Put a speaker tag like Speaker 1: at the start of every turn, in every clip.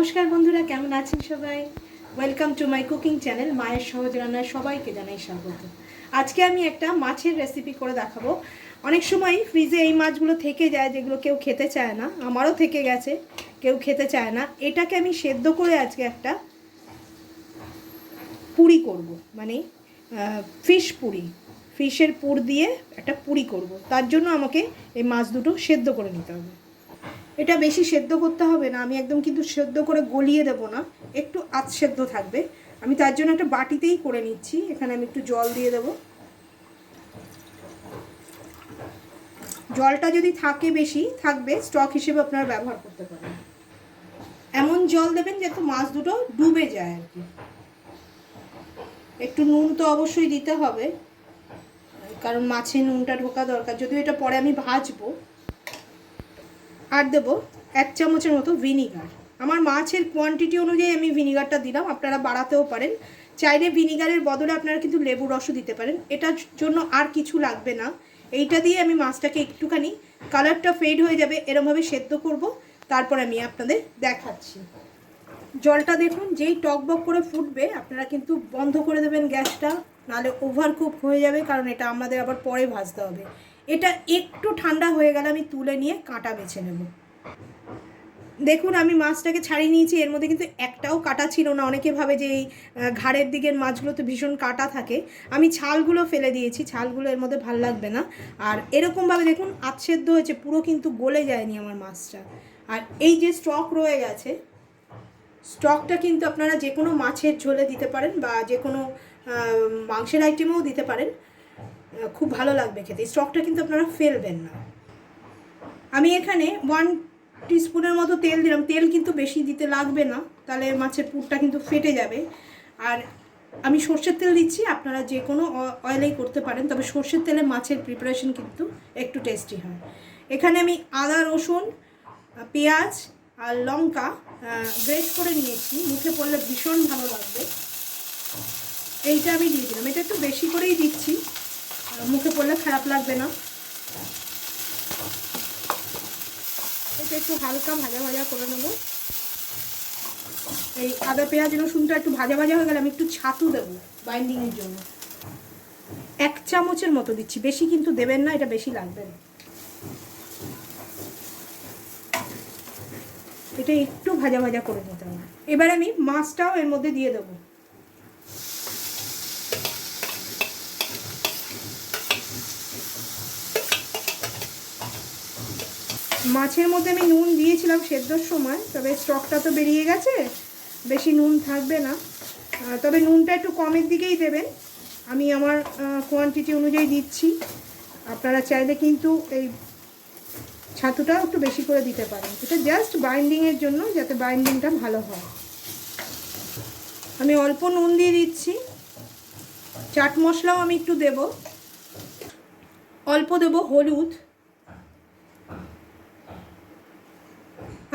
Speaker 1: নমস্কার বন্ধুরা, কেমন আছেন সবাই? Welcome to my cooking channel মায়ের সহজ রান্নায় সবাইকে জানাই স্বাগত। আজকে আমি একটা মাছের রেসিপি করে দেখাবো। অনেক সময় ফ্রিজে এই মাছগুলো থেকে যায় যেগুলো কেউ খেতে চায় না, আমারও থেকে গেছে, কেউ খেতে চায় না। এটাকে আমি সেদ্ধ করে আজকে একটা পুরি করব, মানে ফিশ পুরি, ফিশের পুর দিয়ে একটা পুরি করব। তার জন্য আমাকে এই মাছ দুটো সেদ্ধ করে নিতে হবে। এটা বেশি সেদ্ধ করতে হবে না, আমি একদম কিন্তু সেদ্ধ করে গলিয়ে দেবো না, একটু আধ সেদ্ধ থাকবে। আমি তার জন্য একটা বাটিতেই করে নিচ্ছি। এখানে আমি একটু জল দিয়ে দেবো। জলটা যদি থাকে বেশি থাকবে, স্টক হিসেবে আপনারা ব্যবহার করতে পারেন। এমন জল দেবেন যাতে মাছ দুটো ডুবে যায় আর কি। একটু নুন তো অবশ্যই দিতে হবে, কারণ মাছে নুনটা ঢোকা দরকার, যদিও এটা পরে আমি ভাজবো। আর দেবো 1 চামচের মতো ভিনিগার। আমার মাছের কোয়ান্টিটি অনুযায়ী আমি ভিনিগারটা দিলাম, আপনারা বাড়াতেও পারেন। চাইলে ভিনিগারের বদলে আপনারা কিন্তু লেবু রসও দিতে পারেন। এটার জন্য আর কিছু লাগবে না। এইটা দিয়ে আমি মাছটাকে একটুখানি কালারটা ফেড হয়ে যাবে এরমভাবে সেদ্ধ করব, তারপর আমি আপনাদের দেখাচ্ছি। জলটা দেখুন, যেই টকবক করে ফুটবে আপনারা কিন্তু বন্ধ করে দেবেন গ্যাসটা, নাহলে ওভারকুক হয়ে যাবে, কারণ এটা আমাদের আবার পরে ভাজতে হবে। এটা একটু ঠান্ডা হয়ে গেলে আমি তুলে নিয়ে কাঁটা বেছে নেব। দেখুন, আমি মাছটাকে ছাড়িয়ে নিয়েছি, এর মধ্যে কিন্তু একটাও কাটা ছিল না। অনেকে ভাবে যে এই ঘাড়ের দিকের মাছগুলোতে ভীষণ কাটা থাকে। আমি ছালগুলো ফেলে দিয়েছি, ছালগুলো এর মধ্যে ভাল লাগবে না। আর এরকমভাবে দেখুন আধসেদ্ধ হয়েছে, পুরো কিন্তু গলে যায়নি আমার মাছটা। আর এই যে স্টক রয়ে গেছে, স্টকটা কিন্তু আপনারা যে কোনো মাছের ঝোলে দিতে পারেন বা যে কোনো মাংসের আইটেমেও দিতে পারেন, খুব ভালো লাগবে খেতে। স্টকটা কিন্তু আপনারা ফেলবেন না। আমি এখানে 1 টিস্পুনের মতো তেল দিলাম। তেল কিন্তু বেশি দিতে লাগবে না, তাহলে মাছের পুরটা কিন্তু ফেটে যাবে। আর আমি সর্ষের তেল দিচ্ছি, আপনারা যে কোনো অয়েলেই করতে পারেন, তবে সর্ষের তেলে মাছের প্রিপারেশন কিন্তু একটু টেস্টি হয়। এখানে আমি আদা, রসুন, পেঁয়াজ আর লঙ্কা গ্রেট করে নিয়েছি, মুখে পড়লে ভীষণ ভালো লাগবে। এইটা আমি দিয়ে দিলাম, এটা একটু বেশি করেই দিচ্ছি, মুখে পড়লে খারাপ লাগবে না। এটা একটু হালকা ভাজা ভাজা করে নেব। এই আদা, পেঁয়াজ, রসুনটা একটু ভাজা ভাজা হয়ে গেলে আমি একটু ছাতু দেবো বাইন্ডিংয়ের জন্য। 1 চামচের মতো দিচ্ছি, বেশি কিন্তু দেবেন না, এটা বেশি লাগবে না। এটা একটু ভাজা ভাজা করে নিতে হবে। এবার আমি মাছটাও এর মধ্যে দিয়ে দেবো। মাছের মধ্যে আমি নুন দিয়েছিলাম সেদ্ধর সময়, তবে স্টকটা তো বেরিয়ে গেছে, বেশি নুন থাকবে না। তবে নুনটা একটু কমের দিকেই দেবেন, আমি আমার কোয়ান্টিটি অনুযায়ী দিচ্ছি। আপনারা চাইলে কিন্তু এই ছাতুটাও একটু বেশি করে দিতে পারেন। এটা জাস্ট বাইন্ডিংয়ের জন্য, যাতে বাইন্ডিংটা ভালো হয়। আমি অল্প নুন দিয়ে দিচ্ছি। চাট মশলাও আমি একটু দেব, অল্প দেব হলুদ।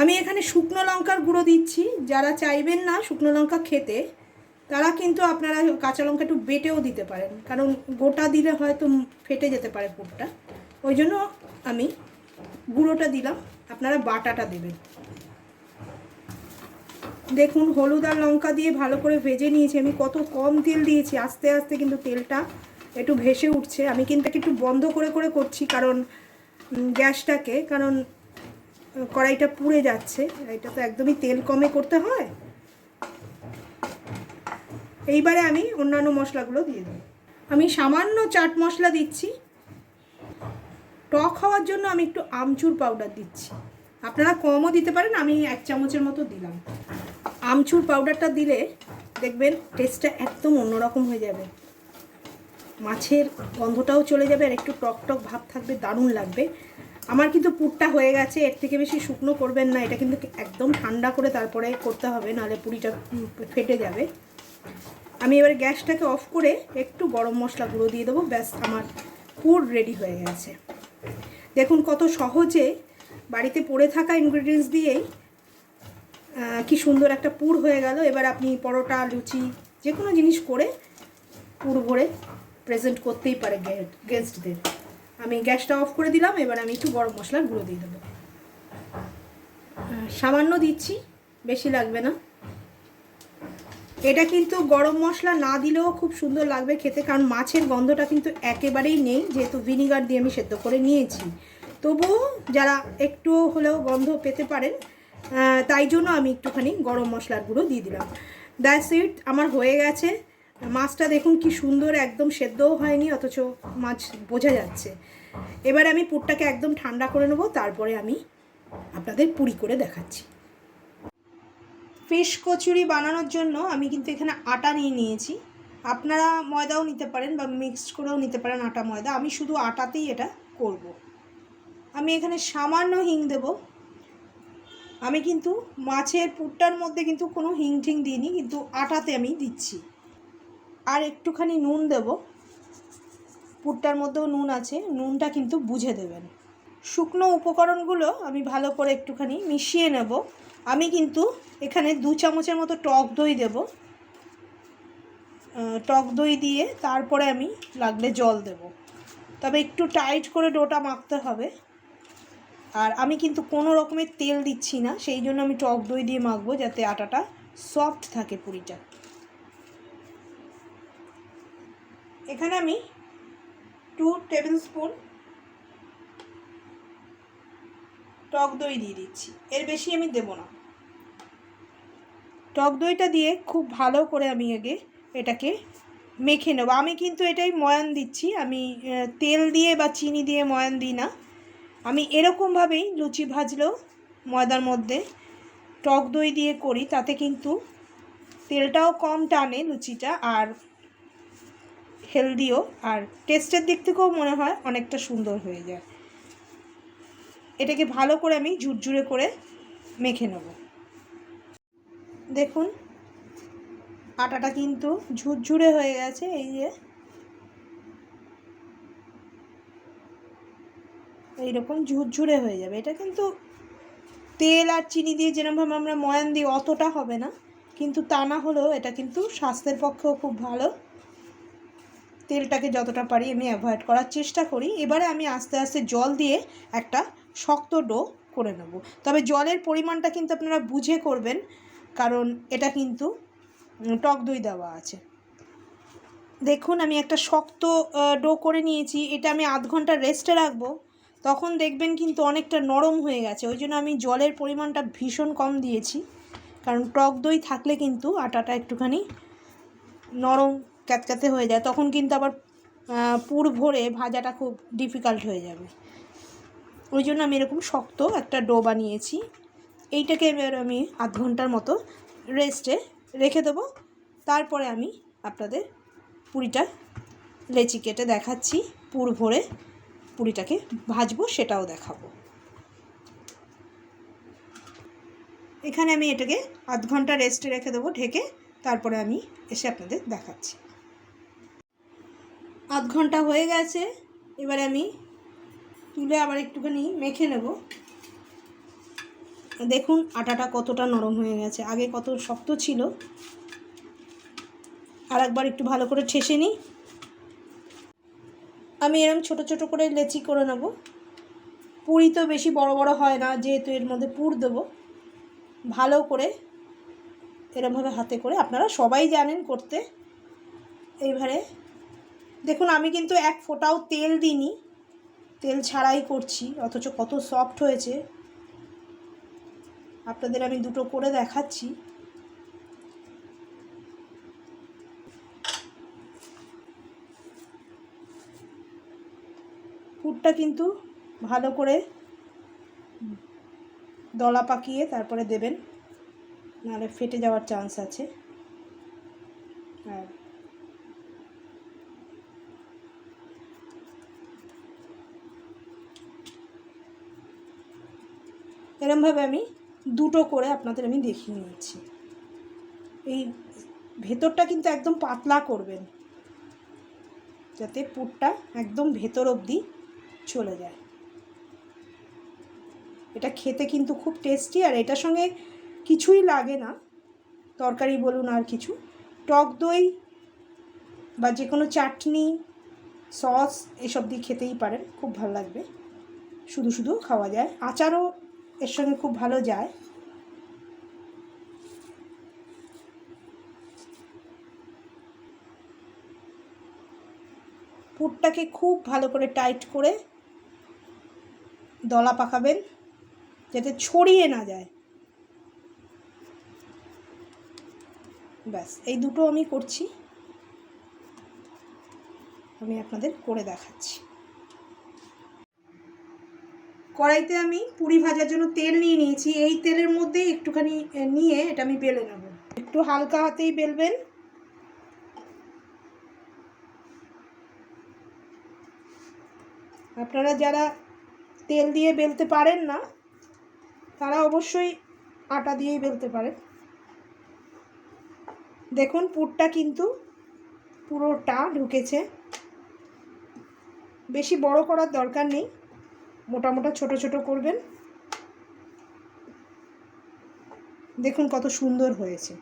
Speaker 1: আমি এখানে শুকনো লঙ্কার গুঁড়ো দিচ্ছি। যারা চাইবেন না শুকনো লঙ্কা খেতে, তারা কিন্তু আপনারা কাঁচা লঙ্কা একটু বেটেও দিতে পারেন, কারণ গোটা দিলে হয়তো ফেটে যেতে পারে পুরটা। ওই জন্য আমি গুঁড়োটা দিলাম, আপনারা বাটাটা দেবেন। দেখুন, হলুদ আর লঙ্কা দিয়ে ভালো করে ভেজে নিয়েছি। আমি কত কম তেল দিয়েছি, আস্তে আস্তে কিন্তু তেলটা একটু ভেসে উঠছে। আমি কিন্তু একটু বন্ধ করে করে করছি, কারণ গ্যাসটাকে, কারণ কড়াইটা পুড়ে যাচ্ছে। এটা তো একদমই তেল কমে করতে হয়। এইবারে আমি অন্যান্য মশলাগুলো দিয়ে দেব। আমি সামান্য চাট মশলা দিচ্ছি। টক হওয়ার জন্য আমি একটু আমচুর পাউডার দিচ্ছি, আপনারা কমও দিতে পারেন, আমি 1 চামচের মতো দিলাম। আমচুর পাউডারটা দিলে দেখবেন টেস্টটা একদম অন্যরকম হয়ে যাবে, মাছের গন্ধটাও চলে যাবে আর একটু টক টক ভাব থাকবে, দারুণ লাগবে। আমার কিন্তু পুরটা হয়ে গেছে, এর থেকে বেশি শুকনো করবেন না। এটা কিন্তু একদম ঠান্ডা করে তারপরে করতে হবে, নাহলে পুরিটা ফেটে যাবে। আমি এবার গ্যাসটাকে অফ করে একটু গরম মশলা গুঁড়ো দিয়ে দেবো, ব্যাস আমার পুর রেডি হয়ে গেছে। দেখুন কত সহজে বাড়িতে পড়ে থাকা ইনগ্রিডিয়েন্টস দিয়েই কি সুন্দর একটা পুর হয়ে গেল। এবার আপনি পরোটা, লুচি, যে কোনো জিনিস করে পুর ভরে প্রেজেন্ট করতেই পারে গেস্টদের। আমি গ্যাসটা অফ করে দিলাম। এবার আমি একটু গরম মশলার গুঁড়ো দিয়ে দেবো, সামান্য দিচ্ছি, বেশি লাগবে না। এটা কিন্তু গরম মশলা না দিলেও খুব সুন্দর লাগবে খেতে, কারণ মাছের গন্ধটা কিন্তু একেবারেই নেই, যেহেতু ভিনিগার দিয়ে আমি সেদ্ধ করে নিয়েছি। তবুও যারা একটু হলেও গন্ধ পেতে পারেন, তাই জন্য আমি একটুখানি গরম মশলার গুঁড়ো দিয়ে দিলাম। দ্যাটস ইট, আমার হয়ে গেছে। মাছটা দেখুন কি সুন্দর, একদম সেদ্ধও হয়নি, অথচ মাছ বোঝা যাচ্ছে। এবার আমি পুরটাকে একদম ঠান্ডা করে নেবো, তারপরে আমি আপনাদের পুরি করে দেখাচ্ছি। ফিশ কচুরি বানানোর জন্য আমি কিন্তু এখানে আটা নিয়ে নিয়েছি। আপনারা ময়দাও নিতে পারেন বা মিক্সড করেও নিতে পারেন আটা ময়দা। আমি শুধু আটাতেই এটা করব। আমি এখানে সামান্য হিং দেব। আমি কিন্তু মাছের পুরটার মধ্যে কিন্তু কোনো হিং টিং দিইনি, কিন্তু আটাতে আমি দিচ্ছি। আর একটুখানি নুন দেব, পুরটার মধ্যেও নুন আছে, নুনটা কিন্তু বুঝে দেবেন। শুকনো উপকরণগুলো আমি ভালো করে একটুখানি মিশিয়ে নেব। আমি কিন্তু এখানে 2 চামচের মতো টক দই দেব। টক দই দিয়ে তারপরে আমি লাগলে জল দেব, তবে একটু টাইট করে ডোটা মাখতে হবে। আর আমি কিন্তু কোনো রকমের তেল দিচ্ছি না, সেই জন্য আমি টক দই দিয়ে মাখবো, যাতে আটাটা সফট থাকে পুরিটা। এখানে আমি 2 টেবিল স্পুন টক দই দিয়ে দিচ্ছি, এর বেশি আমি দেব না। টক দইটা দিয়ে খুব ভালো করে আমি আগে এটাকে মেখে নেব। আমি কিন্তু এটাই ময়ান দিচ্ছি, আমি তেল দিয়ে বা চিনি দিয়ে ময়ান দিই না। আমি এরকমভাবেই লুচি ভাজলেও ময়দার মধ্যে টক দই দিয়ে করি, তাতে কিন্তু তেলটাও কম টানে লুচিটা, আর হেলদিও, আর টেস্টের দিক থেকেও মনে হয় অনেকটা সুন্দর হয়ে যায়। এটাকে ভালো করে আমি ঝুরঝুরে করে মেখে নেব। দেখুন আটাটা কিন্তু ঝুরঝুরে হয়ে গেছে, এই যে এইরকম ঝুরঝুরে হয়ে যাবে। এটা কিন্তু তেল আর চিনি দিয়ে যেরকমভাবে আমরা ময়ান দিই অতটা হবে না, কিন্তু তা না হলেও এটা কিন্তু স্বাস্থ্যের পক্ষেও খুব ভালো। তেলটাকে যতটা পারি আমি অ্যাভয়েড করার চেষ্টা করি। এবারে আমি আস্তে আস্তে জল দিয়ে একটা শক্ত ডো করে নেব, তবে জলের পরিমাণটা কিন্তু আপনারা বুঝে করবেন, কারণ এটা কিন্তু টক দই দেওয়া আছে। দেখুন আমি একটা শক্ত ডো করে নিয়েছি, এটা আমি আধ ঘন্টা রেস্টে রাখবো, তখন দেখবেন কিন্তু অনেকটা নরম হয়ে গেছে। ওই জন্য আমি জলের পরিমাণটা ভীষণ কম দিয়েছি, কারণ টক দই থাকলে কিন্তু আটাটা একটুখানি নরম ক্যাতক্যাতে হয়ে যায়, তখন কিন্তু আবার পুর ভরে ভাজাটা খুব ডিফিকাল্ট হয়ে যাবে। ওই জন্য আমি এরকম শক্ত একটা ডো বানিয়েছি। এইটাকে এবার আমি আধ ঘন্টার মতো রেস্টে রেখে দেবো, তারপরে আমি আপনাদের পুরিটা লেচি কেটে দেখাচ্ছি, পুর ভরে পুরিটাকে ভাজবো সেটাও দেখাবো। এখানে আমি এটাকে আধ ঘন্টা রেস্টে রেখে দেবো ঢেকে, তারপরে আমি এসে আপনাদের দেখাচ্ছি। আধ ঘন্টা হয়ে গেছে, এবারে আমি তুলে আবার একটুখানি মেখে নেব। দেখুন আটাটা কতটা নরম হয়ে গেছে, আগে কত শক্ত ছিল। আর একবার একটু ভালো করে ঠেসে নিই। আমি এরকম ছোট ছোট করে লেচি করে নেব। পুরি তো বেশি বড় বড় হয় না, যেহেতু এর মধ্যে পুর দেবো। ভালো করে এরমভাবে হাতে করে, আপনারা সবাই জানেন করতে। এইবারে দেখুন আমি কিন্তু এক ফোঁটাও তেল দিইনি, তেল ছাড়াই করছি, অথচ কত সফট হয়েছে। আপনাদের আমি দুটো করে দেখাচ্ছি। পুরটা কিন্তু ভালো করে দলা পাকিয়ে তারপরে দেবেন, নাহলে ফেটে যাওয়ার চান্স আছে। আর এরমভাবে আমি দুটো করে আপনাদের আমি দেখিয়ে নিচ্ছি। এই ভেতরটা কিন্তু একদম পাতলা করবেন, যাতে পুরটা একদম ভেতর অবধি চলে যায়। এটা খেতে কিন্তু খুব টেস্টি, আর এটার সঙ্গে কিছুই লাগে না, তরকারি বলুন আর কিছু, টক দই বা যে কোনো চাটনি সস এসব দিয়ে খেতেই পারেন, খুব ভালো লাগবে। শুধু শুধু খাওয়া যায়, আচারও এর সঙ্গে খুব ভালো যায়। পুরটাকে খুব ভালো করে টাইট করে দলা পাকাবেন যাতে ছড়িয়ে না যায়। ব্যাস এই দুটো আমি করছি, আমি আপনাদের করে দেখাচ্ছি। কড়াইতে আমি পুরি ভাজার জন্য তেল নিয়ে নিয়েছি। এই তেলের মধ্যে একটুখানি নিয়ে এটা আমি বেলে নেব। একটু হালকা হাতেই বেলবেন। আপনারা যারা তেল দিয়ে বেলতে পারেন না তারা অবশ্যই আটা দিয়েই বেলতে পারেন। দেখুন পুরটা কিন্তু পুরোটা ঢুকেছে। বেশি বড় করার দরকার নেই, মোটা মোটা ছোট ছোট করবেন। দেখুন কত সুন্দর হয়েছে।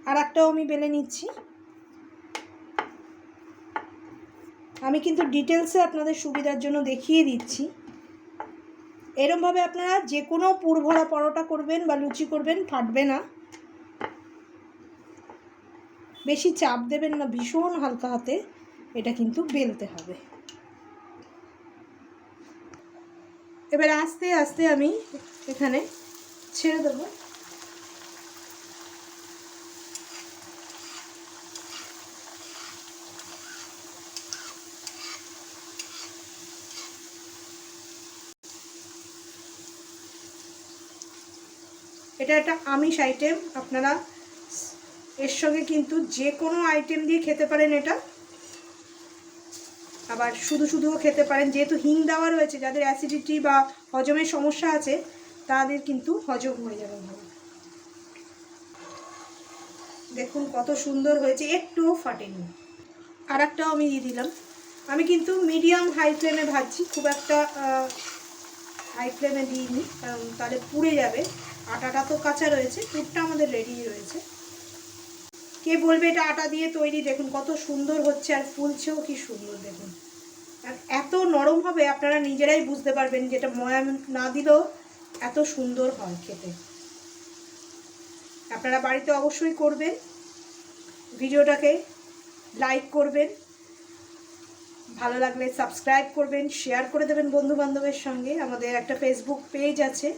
Speaker 1: আর একটাও আমি বেলে নিচ্ছি। আমি কিন্তু ডিটেলসে আপনাদের সুবিধার জন্য দেখিয়ে দিচ্ছি। এরমভাবে আপনারা যে কোনো পুর ভরা পরোটা করবেন বা লুচি করবেন, ফাটবে না। বেশি চাপ দেবেন না, ভীষণ হালকা হাতে এটা কিন্তু বেলতে হবে। এবার আস্তে আস্তে আমি এখানে ছেড়ে দেবো। এটা একটা আমিষ আইটেম, আপনারা এর সঙ্গে কিন্তু যে কোনো আইটেম দিয়ে খেতে পারেন। এটা আবার শুধু শুধুও খেতে পারেন, যেহেতু হিং দেওয়া রয়েছে। যাদের অ্যাসিডিটি বা হজমের সমস্যা আছে তাদের কিন্তু হজম হয়ে যাবে ভালো। দেখুন কত সুন্দর হয়েছে, একটুও ফাটেনি। আর একটাও আমি দিয়ে দিলাম। আমি কিন্তু মিডিয়াম হাই ফ্লেমে ভাজছি, খুব একটা হাই ফ্লেমে দিইনি, কারণ তাহলে পুড়ে যাবে। আটাটা তো কাঁচা রয়েছে, পুরটা আমাদের রেডি রয়েছে। কে বলবে এটা আটা দিয়ে তৈরি? দেখুন কত সুন্দর হচ্ছে, আর ফুলছেও কি সুন্দর। দেখুন আর এত নরম হবে, আপনারা নিজেরাই বুঝতে পারবেন যেটা ময়াম না দিলেও এত সুন্দর হয় খেতে। আপনারা বাড়িতে অবশ্যই করবেন। ভিডিওটাকে লাইক করবেন, ভালো লাগলে সাবস্ক্রাইব করবেন, শেয়ার করে দেবেন বন্ধু বান্ধবের সঙ্গে। আমাদের একটা ফেসবুক পেজ আছে,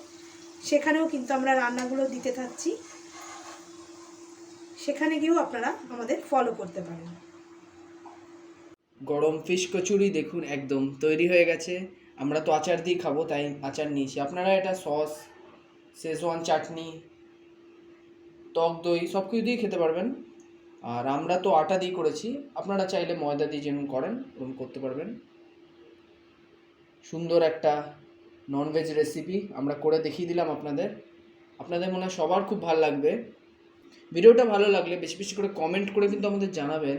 Speaker 1: সেখানেও কিন্তু আমরা রান্নাগুলো দিতে থাকছি, সেখানে গিয়েও আপনারা আমাদের ফলো করতে পারেন।
Speaker 2: গরম ফিশ কচুরি দেখুন একদম তৈরি হয়ে গেছে। আমরা তো আচার দিয়ে খাবো, তাই আচার নিয়েছি। আপনারা এটা সস, শেজওয়ান চাটনি, টক দই সব কিছু দিয়ে খেতে পারবেন। আর আমরা তো আটা দিয়ে করেছি, আপনারা চাইলে ময়দা দিয়ে যেমন করেন ওরকম করতে পারবেন। সুন্দর একটা ননভেজ রেসিপি আমরা করে দেখিয়ে দিলাম আপনাদের। আপনাদের মনে হয় সবার খুব ভালো লাগবে। ভিডিওটা ভালো লাগলে বেশি বেশি করে কমেন্ট করে কিন্তু আমাদের জানাবেন।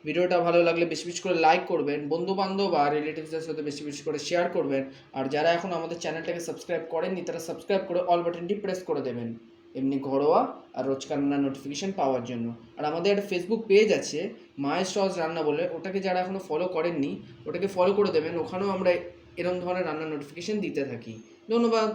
Speaker 2: ভিডিওটা ভালো লাগলে বেশি বেশি করে লাইক করবেন, বন্ধু বান্ধব আর রিলেটিভসদের সাথে বেশি বেশি করে শেয়ার করবেন। আর যারা এখন আমাদের চ্যানেলটাকে সাবস্ক্রাইব করেননি তারা সাবস্ক্রাইব করে অল বাটনটি প্রেস করে দেবেন, এমনি ঘরোয়া আর রোজকার রান্নার নোটিফিকেশান পাওয়ার জন্য। আর আমাদের একটা ফেসবুক পেজ আছে মায়ের সহজ রান্না বলে, ওটাকে যারা এখনও ফলো করেননি ওটাকে ফলো করে দেবেন। ওখানেও আমরা এরকম ধরনের রান্নার নোটিফিকেশান দিতে থাকি। ধন্যবাদ।